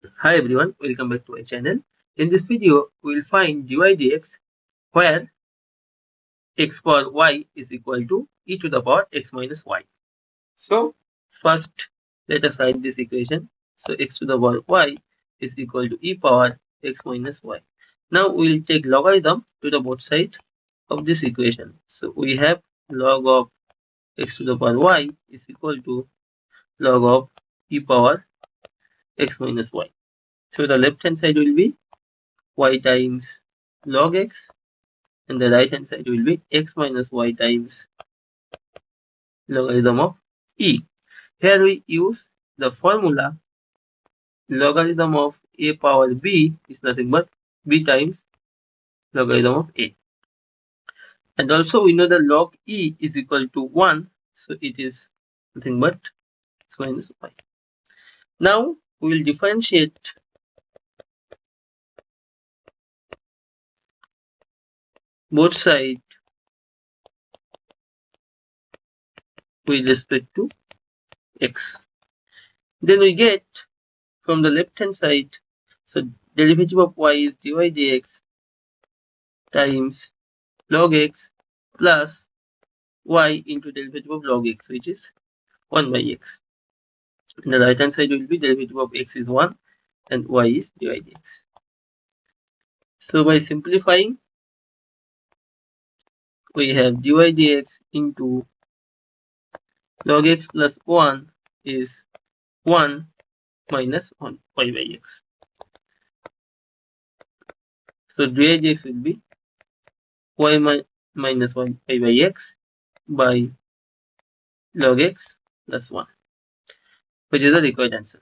Hi everyone, welcome back to my channel. In this video, we will find dy dx where x power y is equal to e to the power x minus y. So first, let us write this equation. So x to the power y is equal to e power x minus y. Now we will take logarithm to the both sides of this equation. So we have log of x to the power y is equal to log of e power x minus y. So the left hand side will be y times log x and the right hand side will be x minus y times logarithm of e. Here we use the formula logarithm of a power b is nothing but b times logarithm of a. And also we know the log e is equal to 1, so it is nothing but x minus y. Now we will differentiate both sides with respect to x. Then we get from the left hand side, so derivative of y is dy dx times log x plus y into derivative of log x, which is 1 by x. And the right hand side will be derivative of x is 1 and y is dy dx. So by simplifying, we have dy dx into log x plus 1 is 1 minus 1 y by x. So dy dx will be y minus 1 y by x by log x plus 1, which is the required answer.